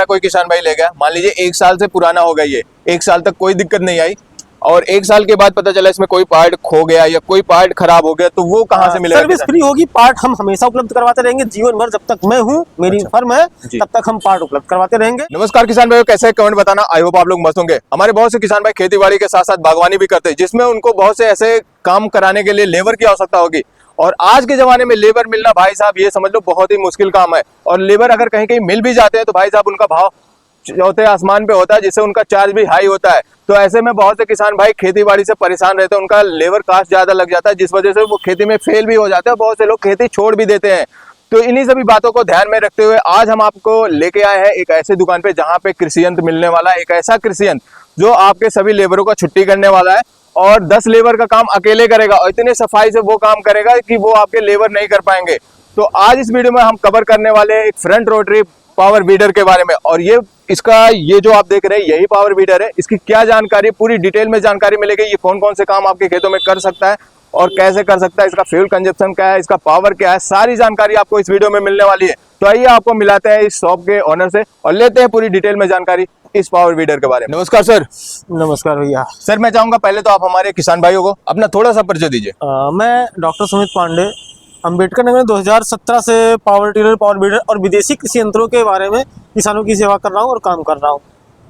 हमारा कोई किसान भाई ले गया, मान लीजिए 1 साल से पुराना हो गया, ये 1 साल तक कोई दिक्कत नहीं आई और 1 साल के बाद पता चला इसमें कोई पार्ट खो गया या कोई पार्ट खराब हो गया, तो वो कहाँ से मिलेगा? सर्विस फ्री होगी, पार्ट हम हमेशा उपलब्ध करवाते रहेंगे, जीवन भर जब तक मैं हूँ, मेरी फर्म है, तब तक हम पार्ट उपलब्ध करवाते रहेंगे। नमस्कार किसान भाइयों, कैसे हैं? कमेंट बताना। आई होप आप लोग मस्त होंगे। हमारे बहुत से किसान भाई खेती बाड़ी के साथ साथ बागवानी भी करते हैं, जिसमें उनको बहुत से ऐसे काम कराने के लिए लेबर की आवश्यकता होगी। और आज के जमाने में लेबर मिलना भाई साहब ये समझ लो बहुत ही मुश्किल काम है। और लेबर अगर कहीं कहीं मिल भी जाते हैं तो भाई साहब उनका भाव चौथे आसमान पे होता है, जिससे उनका चार्ज भी हाई होता है। तो ऐसे में बहुत से किसान भाई खेती बाड़ी से परेशान रहते हैं, उनका लेबर कास्ट ज्यादा लग जाता है, जिस वजह से वो खेती में फेल भी हो जाते हैं और बहुत से लोग खेती छोड़ भी देते हैं। तो इन्हीं सभी बातों को ध्यान में रखते हुए आज हम आपको लेके आए हैं एक ऐसी दुकान पे जहाँ पे कृषि यंत्र मिलने वाला है, एक ऐसा कृषि यंत्र जो आपके सभी लेबरों का छुट्टी करने वाला है और 10 लेबर का काम अकेले करेगा और इतने सफाई से वो काम करेगा कि वो आपके लेबर नहीं कर पाएंगे। तो आज इस वीडियो में हम कवर करने वाले हैं एक फ्रंट रोटरी पावर बीडर के बारे में। और ये जो आप देख रहे हैं यही पावर बीडर है। इसकी क्या जानकारी, पूरी डिटेल में जानकारी मिलेगी। ये कौन कौन से काम आपके खेतों में कर सकता है और कैसे कर सकता है, इसका फ्यूल कंजप्शन क्या है, इसका पावर क्या है, सारी जानकारी आपको इस वीडियो में मिलने वाली है। तो आइए आपको मिलाते हैं इस शॉप के ओनर से और लेते हैं पूरी डिटेल में जानकारी इस पावर बीडर के बारे में। नमस्कार सर। नमस्कार भैया। सर मैं चाहूंगा पहले तो आप हमारे किसान भाइयों को अपना थोड़ा सा परिचय दीजिए। मैं डॉक्टर सुमित पांडे, अंबेडकर नगर 2017 से पावर टिलर, पावर बीडर और विदेशी कृषि यंत्रों के बारे में किसानों की सेवा कर रहा हूँ और काम कर रहा हूँ।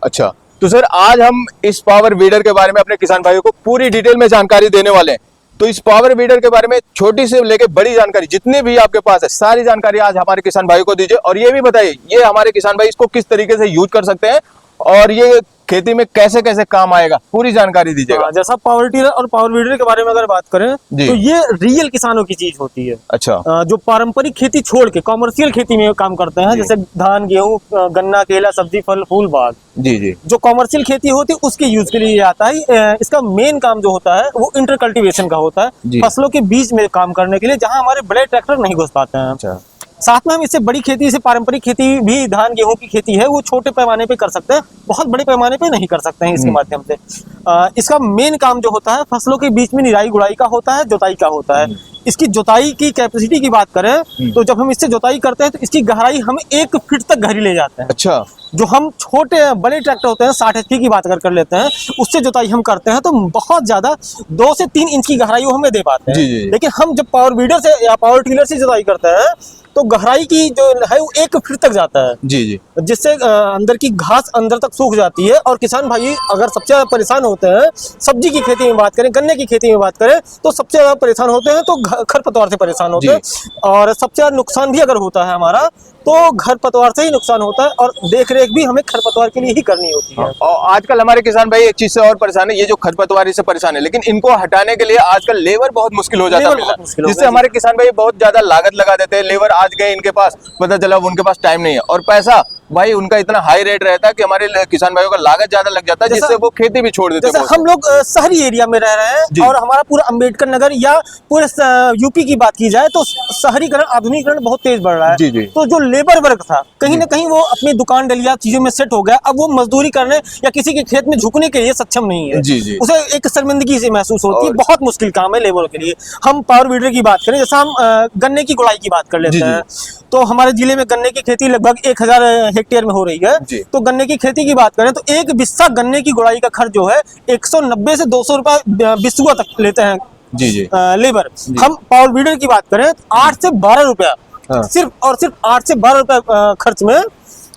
अच्छा, तो सर आज हम इस पावर बीडर के बारे में अपने किसान भाइयों को पूरी डिटेल में जानकारी देने वाले हैं। तो इस पावर बीडर के बारे में छोटी से लेके बड़ी जानकारी जितनी भी आपके पास है, सारी जानकारी आज हमारे किसान भाइयों को दीजिए। और ये भी बताइए ये हमारे किसान भाई इसको किस तरीके से यूज कर सकते हैं और ये खेती में कैसे कैसे काम आएगा, पूरी जानकारी दीजिएगा। जैसा पावर टिलर और पावर बीडर के बारे में अगर बात करें तो ये रियल किसानों की चीज होती है। अच्छा। जो पारंपरिक खेती छोड़ के कॉमर्शियल खेती में काम करते हैं, जैसे धान, गेहूं, गन्ना, केला, सब्जी, फल, फूल, बाग। जी जी। जो कॉमर्शियल खेती होती है उसके यूज के लिए आता है। इसका मेन काम जो होता है वो इंटर कल्टीवेशन का होता है, फसलों के बीच में काम करने के लिए, जहाँ हमारे बड़े ट्रैक्टर नहीं घुस पाते हैं। अच्छा। साथ में हम इससे बड़ी खेती, जैसे पारंपरिक खेती भी धान गेहूं की खेती है, वो छोटे पैमाने पे कर सकते हैं, बहुत बड़े पैमाने पे नहीं कर सकते हैं इसके माध्यम से। इसका मेन काम जो होता है फसलों के बीच में निराई गुड़ाई का होता है, जुताई का होता है। इसकी जुताई की कैपेसिटी की बात करें तो जब हम इससे जुताई करते हैं तो इसकी गहराई हम 1 फीट तक गहरी ले जाते हैं। अच्छा। जो हम छोटे बड़े ट्रैक्टर होते हैं 60 HP की बात अगर कर लेते हैं, उससे जुताई हम करते हैं तो बहुत ज्यादा 2 से 3 इंच की गहराई वो हमें दे पाते हैं। लेकिन हम जब पावर बीडर से या पावर टिलर से जुताई करते हैं तो गहराई की जो है वो 1 फीट तक जाता है। जी जी। जिससे अंदर की घास अंदर तक सूख जाती है। और किसान भाई अगर सबसे ज्यादा परेशान होते हैं, सब्जी की खेती में बात करें, गन्ने की खेती में बात करें, तो सबसे ज्यादा परेशान होते हैं तो खरपतवार से परेशान होते हैं। और सबसे ज्यादा नुकसान भी अगर होता है हमारा तो खरपतवार से ही नुकसान होता है और देख रेख भी हमें खरपतवार के लिए ही करनी होती है। और आजकल हमारे किसान भाई एक चीज से और परेशान है, ये जो खरपतवारी से परेशान है, लेकिन इनको हटाने के लिए आजकल लेबर बहुत मुश्किल हो जाता है, जिससे हमारे किसान भाई बहुत ज्यादा लागत लगा देते हैं। लेबर आज गए इनके पास, पता चला उनके पास टाइम नहीं है और पैसा भाई उनका इतना हाई रेट रहता है कि हमारे किसान भाइयों का लागत ज्यादा लग जाता है, जिससे वो खेती भी छोड़ देते हैं। हम लोग शहरी एरिया में रह रहे हैं और हमारा पूरा अंबेडकर नगर या पूरे यूपी की बात की जाए तो शहरीकरण, आधुनिकीकरण बहुत तेज बढ़ रहा है। तो जो लेबर वर्ग था कहीं ना कहीं वो अपनी दुकान डलिया चीजों में सेट हो गया, अब वो मजदूरी करने या किसी के खेत में झुकने के लिए सक्षम नहीं है। उसे एक शर्मिंदगी से महसूस होती है। बहुत मुश्किल काम है लेबर के लिए। हम पावर बीडर की बात करें, जैसा हम गन्ने की गुड़ाई की बात कर लेते हैं, तो हमारे जिले में गन्ने की खेती लगभग 1000 हेक्टेयर में हो रही है। तो गन्ने की खेती की बात करें तो 1 बिस्सा गन्ने की गुड़ाई का खर्च जो है 190 से 200 रुपए बिस्सुआ तक लेते हैं लेबर। हम पावर बीडर की बात करें तो 8 से 12 रुपया सिर्फ 8 से 12 रुपया खर्च में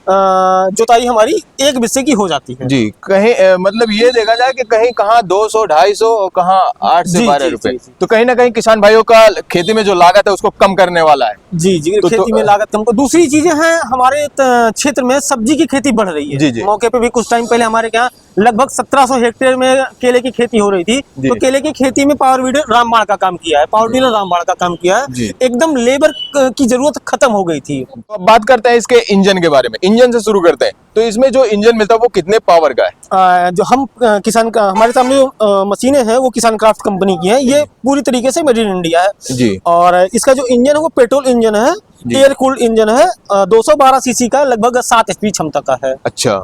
जुताई हमारी 1 बिस्से की हो जाती है। जी। कहीं मतलब ये देखा जाए कि कहीं कहाँ 200, 250 और कहाँ 8 से 12 रुपए। तो कहीं ना कहीं किसान भाइयों का खेती में जो लागत है उसको कम करने वाला है। जी जी। तो खेती में लागत कम। दूसरी चीजें हैं, हमारे क्षेत्र में सब्जी की खेती बढ़ रही है। जी। मौके पे भी कुछ टाइम पहले हमारे यहाँ लगभग 1700 हेक्टेयर में केले की खेती हो रही थी। तो केले की खेती में पावर बीडर रामबाण का काम किया है, पावर टिलर रामबाण का काम किया है। एकदम लेबर की जरूरत खत्म हो गई थी। तो बात करते हैं इसके इंजन के बारे में। इंजन से शुरू करते हैं। तो इसमें जो इंजन मिलता है वो कितने पावर का है? जो हम किसान का हमारे सामने जो मशीनें हैं वो किसान क्राफ्ट कंपनी की है। ये पूरी तरीके से मेड इन इंडिया है जी। और इसका जो इंजन है वो पेट्रोल इंजन है, एयर कूल्ड इंजन है, 212 सीसी का, लगभग 7 HP क्षमता का है। अच्छा।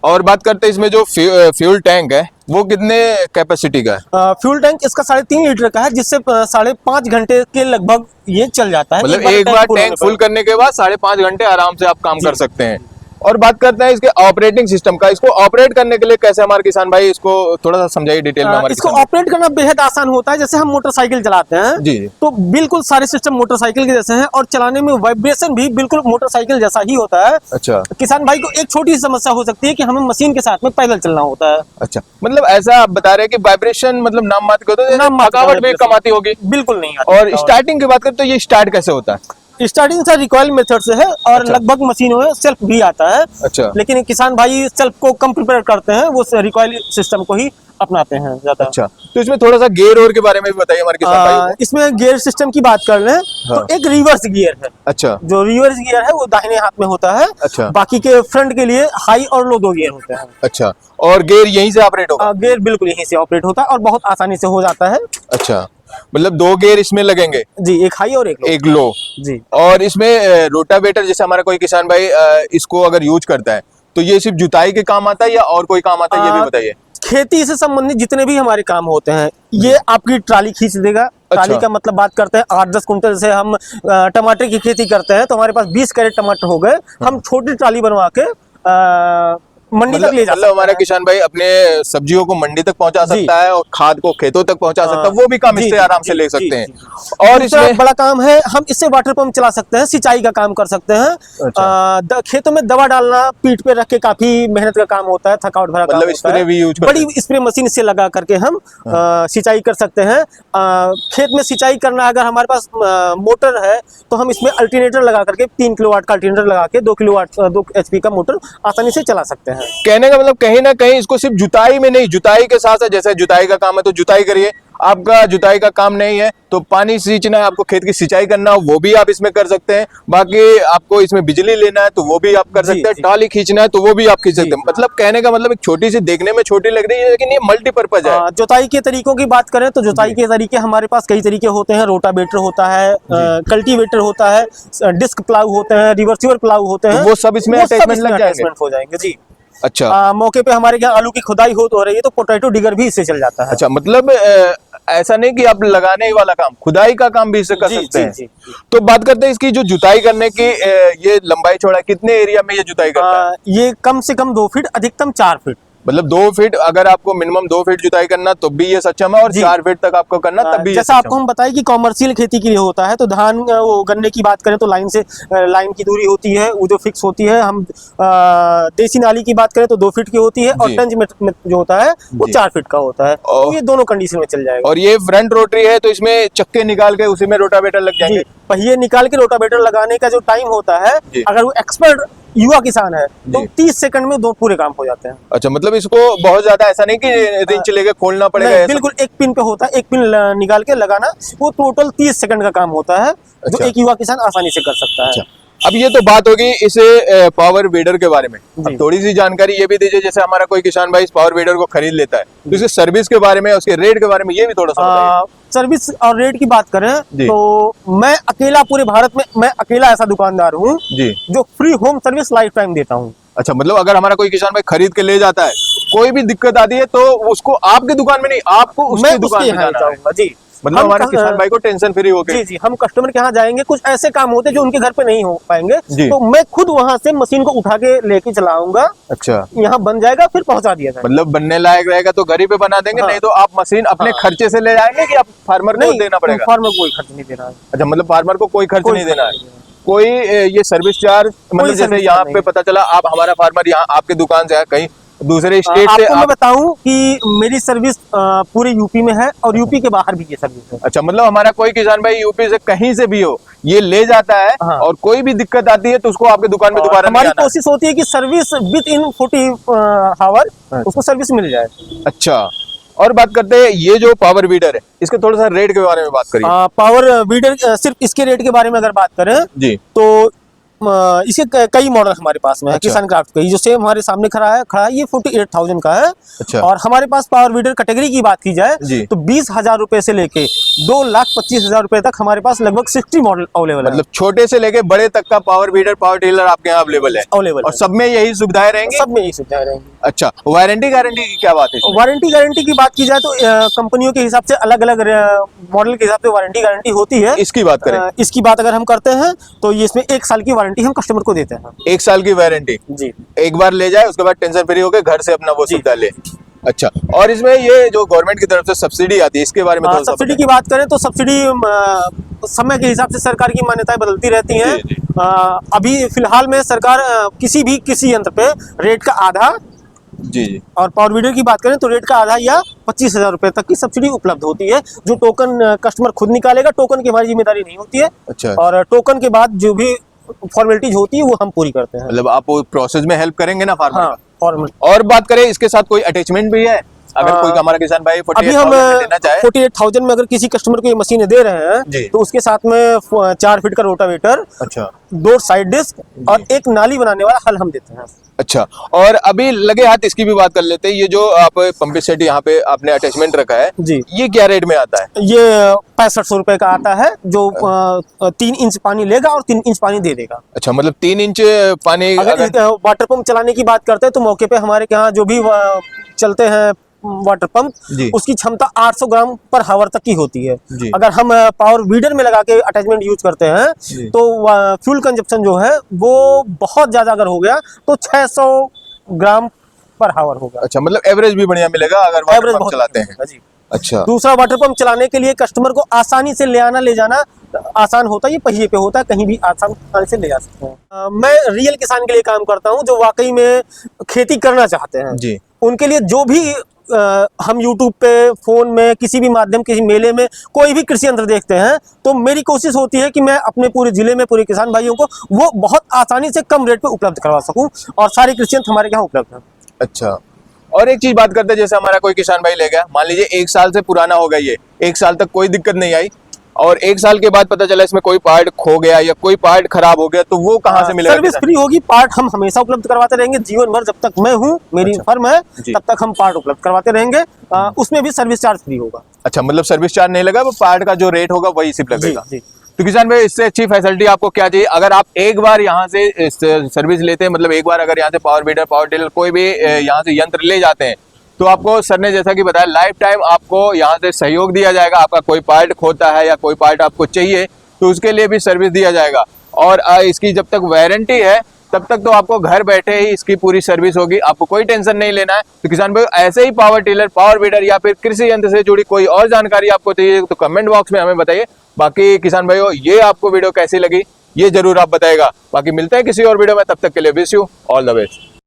और बात करते हैं इसमें जो फ्यूल टैंक है वो कितने कैपेसिटी का है? फ्यूल टैंक इसका 3.5 लीटर का है, जिससे 5.5 घंटे के लगभग ये चल जाता है। मतलब एक बार टैंक फुल करने के बाद 5.5 घंटे आराम से आप काम कर सकते हैं। और बात करते हैं इसके ऑपरेटिंग सिस्टम का। इसको ऑपरेट करने के लिए कैसे हमारे किसान भाई, इसको थोड़ा सा समझाइए डिटेल में हमारे इसको किसान ऑपरेट करना बेहद आसान होता है। जैसे हम मोटरसाइकिल चलाते हैं जी जी। तो बिल्कुल सारे सिस्टम मोटरसाइकिल के जैसे हैं और चलाने में वाइब्रेशन भी बिल्कुल मोटरसाइकिल जैसा ही होता है। अच्छा किसान भाई को एक छोटी सी समस्या हो सकती है कि हमें मशीन के साथ में पैदल चलना होता है। अच्छा, मतलब ऐसा आप बता रहे हैं कि वाइब्रेशन मतलब नाम मात्र होता है, नाम मात्र थकावट भी vibration। कम आती होगी। बिल्कुल नहीं आती। और स्टार्टिंग की बात करें तो ये स्टार्ट कैसे होता है? स्टार्टिंग से रिकॉइल मेथड से है और अच्छा। लगभग मशीनों में सेल्फ भी आता है। अच्छा। लेकिन किसान भाई सेल्फ को कम प्रिपेयर करते हैं, वो रिकॉइल सिस्टम को ही अपनाते हैं ज्यादा। अच्छा, तो इसमें थोड़ा सा गियर और के बारे में भी बताइए हमारे किसान भाइयों को। इसमें गियर सिस्टम की बात कर लें हाँ। तो एक रिवर्स गियर है। अच्छा जो रिवर्स गियर है वो दाहिने हाथ में होता है। अच्छा। बाकी के फ्रंट के लिए हाई और लो 2 गियर होते हैं। अच्छा, और गियर यहीं से ऑपरेट होगा? गियर बिल्कुल यहीं से ऑपरेट होता है और बहुत आसानी से हो जाता है। अच्छा, मतलब 2 गियर इसमें लगेंगे? जी, एक हाई और एक लो। एक लो। जी। और इसमें रोटावेटर जैसे हमारा कोई किसान भाई इसको अगर यूज करता है तो ये सिर्फ जुताई के काम आता है या और कोई काम आता है, ये भी बताइए। खेती से संबंधित जितने भी हमारे काम होते हैं ये आपकी ट्राली खींच देगा। ट्राली का मतलब बात करते हैं 8-10 कुंटल से हम टमाटर की खेती करते हैं तो हमारे पास 20 कैरेट टमाटर हो गए। हम छोटी ट्राली बनवा के मंडी तक ले जा सकते हमारा हैं। किसान भाई अपने सब्जियों को मंडी तक पहुंचा जी। सकता है और खाद को खेतों तक पहुंचा सकता है, वो भी काम जी, इससे जी, आराम से जी, ले जी, सकते हैं। जी। और दूसरा इसमें बड़ा काम है, हम इससे वाटर पंप चला सकते हैं, सिंचाई का काम कर सकते हैं। अच्छा। खेतों में दवा डालना पीठ पे रख के काफी मेहनत का काम होता है, थकावट भरा काम मतलब होता स्प्रे है। भी यूज करते बड़ी स्प्रे मशीन से लगा करके हम सिंचाई कर सकते हैं। खेत में सिंचाई करना अगर हमारे पास मोटर है तो हम इसमें अल्टरनेटर लगा करके 3 किलोवाट का अल्टरनेटर लगा के 2 किलोवाट 2 HP का मोटर आसानी से चला सकते हैं। कहने का मतलब कहीं ना कहीं इसको सिर्फ जुताई में नहीं, जुताई के साथ साथ जैसे जुताई का काम है तो जुताई करिए, आपका जुताई का काम नहीं है तो पानी सींचना है, आपको खेत की सिंचाई करना हो वो भी आप इसमें कर सकते हैं। बाकी आपको इसमें बिजली लेना है तो वो भी आप कर जी, सकते हैं, जी। ट्राली खींचना है तो वो भी आप खींच सकते जी, हैं। मतलब कहने का मतलब एक छोटी सी, देखने में छोटी लग रही है लेकिन ये मल्टीपर्पज है। जुताई के तरीकों की बात करें तो जुताई के तरीके हमारे पास कई तरीके होते हैं। रोटावेटर होता है, कल्टीवेटर होता है, डिस्क प्लाऊ होते हैं, रिवर्सिबल प्लाऊ होते हैं। तो वो सब इसमें अटैचमेंट लग जाएंगे? अटैचमेंट हो जाएंगे जी। अच्छा। मौके पे हमारे यहाँ आलू की खुदाई हो रही है तो पोटैटो डिगर भी इससे चल जाता है। अच्छा, मतलब ऐसा नहीं कि आप लगाने ही वाला काम, खुदाई का काम भी इससे कर जी, सकते जी, हैं। जी। तो बात करते हैं इसकी जो जुताई करने की, ये लंबाई चौड़ाई कितने एरिया में ये जुताई करता है? ये कम से कम 2 फीट, अधिकतम 4 फीट। मतलब 2 फीट, अगर आपको मिनिमम 2 फीट जुताई करना तो भी ये सक्षम है, और जी। 4 फीट तक आपको करना तब भी ये जैसा सक्षम आपको हम बताएं कि कॉमर्शियल खेती के लिए होता है तो धान वो गन्ने की बात करें तो लाइन से लाइन की दूरी होती है वो जो फिक्स होती है। हम देसी नाली की बात करें तो 2 फीट की होती है और जी। टंज में जो होता है वो जी। 4 फीट का होता है। तो ये दोनों कंडीशन में चल जाएगा। और ये फ्रंट रोटरी है तो इसमें चक्के निकाल के उसी में रोटावेटर लग जी, जाएंगे। पहिए निकाल के रोटावेटर लगाने का जो टाइम होता है, जी। अगर वो एक्सपर्ट युवा किसान है तो जी। 30 सेकंड में 2 पूरे काम हो जाते हैं। अच्छा, मतलब इसको बहुत ज्यादा ऐसा नहीं कि रिंच लेके खोलना पड़ेगा नहीं, ऐसा? बिल्कुल एक पिन पे होता है, एक पिन निकाल के लगाना, वो टोटल 30 सेकंड का काम होता है जो अच्छा। एक युवा किसान आसानी से कर सकता है। अच्छा, अब ये तो बात होगी इस पावर वीडर के बारे में। जी। अब थोड़ी सी जानकारी ये भी दीजिए, जैसे हमारा कोई किसान भाई इस पावर वीडर को खरीद लेता है तो इसके सर्विस के बारे में, उसके रेट के बारे में ये भी थोड़ा सा बताइए। सर्विस और रेट की बात करें जी। तो मैं अकेला पूरे भारत में, मैं अकेला ऐसा दुकानदार हूँ जी। जो free home service life time देता हूँ। अच्छा, मतलब अगर हमारा कोई किसान भाई खरीद के ले जाता है, कोई भी दिक्कत आती है तो उसको आपके दुकान में नहीं, आपको मैं उसकी दुकान उसके में यहाँ जाना है। जाऊंगा जी। मतलब हम हमारे किसान भाई को टेंशन फ्री होके। जी जी, हम कस्टमर के यहाँ जाएंगे, कुछ ऐसे काम होते हैं जो उनके घर पे नहीं हो पाएंगे जी। तो मैं खुद वहां से मशीन को उठा के लेके चलाऊंगा, अच्छा, यहाँ बन जाएगा फिर पहुंचा दिया जाएगा। मतलब बनने लायक रहेगा तो घर ही पे बना देंगे, हाँ। नहीं तो आप मशीन अपने हाँ। खर्चे से ले जाएंगे कि आप फार्मर को नहीं, देना पड़ेगा? फार्मर को कोई खर्च नहीं देना है। अच्छा, मतलब फार्मर को कोई खर्च कोई नहीं देना खर्च है। नहीं देना कोई ये सर्विस चार्ज, मतलब जैसे सर्विस यहाँ चार्ज पे नहीं। पता चला आप हमारा फार्मर यहाँ आपके दुकान से है, कहीं दूसरे स्टेट से आपको मैं आप। बताऊं कि मेरी सर्विस पूरे यूपी में है और यूपी के बाहर भी ये सर्विस है। अच्छा, मतलब हमारा कोई किसान भाई यूपी से कहीं से भी हो, ये ले जाता है हाँ। और कोई भी दिक्कत आती है तो उसको आपके दुकान में और दोबारा नहीं हमारी आना है। कोशिश होती है कि सर्विस विद इन 40 आवर उसको सर्विस मिल जाए। अच्छा, और बात करते हैं ये जो पावर वीडर है, इसके थोड़ा सा रेट के बारे में बात करिए। पावर वीडर सिर्फ इसके रेट के बारे में अगर बात करें जी। तो इसके कई मॉडल हमारे पास में है। अच्छा। किसान क्राफ्ट का ये जो सेम हमारे सामने खड़ा है ये 48,000 का है। अच्छा। और हमारे पास पावर वीडर कैटेगरी की बात की जाए जी। तो 20,000 रुपए से लेके 2,25,000 रुपए तक हमारे पास लगभग 60 मॉडल अवेलेबल है। मतलब छोटे से लेके बड़े तक का पावर वीडर पावर टिलर आपके यहाँ अवेलेबल है। अवेलेबल और सब में यही सुविधाएं रहेंगी। सब में यही सुविधाएं रहेंगी। अच्छा, वारंटी गारंटी की क्या बात है इसमें? वारंटी गारंटी की बात की जाए तो कंपनियों के हिसाब से अलग अलग मॉडल के हिसाब से वारंटी गारंटी होती है। इसकी बात करें, इसकी बात अगर हम करते हैं तो ये इसमें 1 साल की वारंटी हम कस्टमर को देते हैं। 1 साल की वारंटी जी, एक बार ले जाए उसके बाद टेंशन फ्री होकर घर से अपना वो सुविधा ले। अच्छा, और इसमें ये जो गवर्नमेंट की तरफ से सब्सिडी आती है इसके बारे में थोड़ा सा सब्सिडी की बात करें तो सब्सिडी समय के हिसाब से सरकार की मान्यताएं बदलती रहती हैं। जी, जी। अभी फिलहाल में सरकार किसी यंत्र पे रेट का आधा, जी जी, और पावर वीडर की बात करें तो रेट का आधा या 25,000 रुपए तक की सब्सिडी उपलब्ध होती है, जो टोकन कस्टमर खुद निकालेगा। टोकन की हमारी जिम्मेदारी नहीं होती है। अच्छा, और टोकन के बाद जो भी फॉर्मेलिटीज होती है वो हम पूरी करते हैं। मतलब आप वो प्रोसेस में हेल्प करेंगे ना फार्मर हाँ, का। फॉर्मेलिटी। और बात करें इसके साथ कोई अटैचमेंट भी है, अगर कोई हमारा किसान भाई अभी हम 48,000 लेना चाहे? 48,000 में अगर किसी कस्टमर को ये मशीनें दे रहे जी। हैं तो उसके साथ में 4 फीट का रोटावेटर, अच्छा 2 साइड डिस्क और एक नाली बनाने वाला हल हम देते हैं। अच्छा, और अभी लगे हाथ इसकी भी बात कर लेते हैं। ये जो आप पंप सेट यहाँ पे आपने अटैचमेंट रखा है, जी, ये क्या रेट में आता है? ये 6500 रुपए का आता है, जो 3 इंच पानी लेगा और 3 इंच पानी दे देगा। अच्छा, मतलब 3 इंच पानी अगर वाटर पंप चलाने की बात करते हैं तो मौके पे हमारे यहाँ जो भी चलते हैं वाटर पंप, जी। उसकी क्षमता 800 ग्राम पर हावर तक की होती है। जी। अगर हम पावर वीडर में लगा के अटैचमेंट यूज करते हैं जी। तो फ्यूल कंजप्शन जो है वो बहुत ज्यादा अगर हो गया तो 600 ग्राम पर हावर होगा। अच्छा, मतलब एवरेज भी बढ़िया मिलेगा अगर वाटर एवरेज पंप बहुत चलाते हैं। होगा जी। अच्छा, दूसरा, वाटर पंप चलाने के लिए कस्टमर को आसानी से ले आना ले जाना आसान होता है। ये पहिए पे होता है, कहीं भी आसानी से ले जा सकते हैं। मैं रियल किसान के लिए काम करता हूँ जो वाकई में खेती करना चाहते हैं। जी। उनके लिए जो भी हम YouTube पे, फोन में, किसी भी माध्यम, किसी मेले में कोई भी कृषि यंत्र देखते हैं तो मेरी कोशिश होती है कि मैं अपने पूरे जिले में पूरे किसान भाइयों को वो बहुत आसानी से कम रेट पे उपलब्ध करवा सकूं, और सारे कृषि यंत्र हमारे यहाँ उपलब्ध हैं। अच्छा, और एक चीज बात करते हैं, जैसे हमारा कोई किसान भाई ले गया, मान लीजिए 1 साल से पुराना हो गया, ये 1 साल तक कोई दिक्कत नहीं आई, और 1 साल के बाद पता चला इसमें कोई पार्ट खो गया या कोई पार्ट खराब हो गया, तो वो कहाँ से मिलेगा? सर्विस फ्री होगी। पार्ट हम हमेशा उपलब्ध करवाते रहेंगे, जीवन भर जब तक मैं हूँ, मेरी अच्छा। फर्म है, जी। तब तक हम पार्ट उपलब्ध करवाते रहेंगे। उसमें भी सर्विस चार्ज फ्री होगा। अच्छा, मतलब सर्विस चार्ज नहीं लगा, वो पार्ट का जो रेट होगा वही सिर्फ लगेगा। जी। तो किसान भाई, इससे अच्छी फैसिलिटी आपको क्या चाहिए? अगर आप एक बार यहाँ से सर्विस लेते हैं, मतलब एक बार अगर यहाँ से पावर वीडर, पावर टिलर कोई भी यहाँ से यंत्र ले जाते हैं, तो आपको सर ने जैसा कि बताया लाइफ टाइम आपको यहाँ से सहयोग दिया जाएगा। आपका कोई पार्ट खोता है या कोई पार्ट आपको चाहिए तो उसके लिए भी सर्विस दिया जाएगा। और इसकी जब तक वारंटी है तब तक तो आपको घर बैठे ही इसकी पूरी सर्विस होगी, आपको कोई टेंशन नहीं लेना है। तो किसान भाई, ऐसे ही पावर टिलर, पावर वीडर या फिर कृषि यंत्र से जुड़ी कोई और जानकारी आपको चाहिए तो कमेंट बॉक्स में हमें बताइए। बाकी किसान भाइयों, ये आपको वीडियो कैसी लगी ये जरूर आप बताएगा। बाकी मिलते हैं किसी और वीडियो में, तब तक के लिए wish you all the best.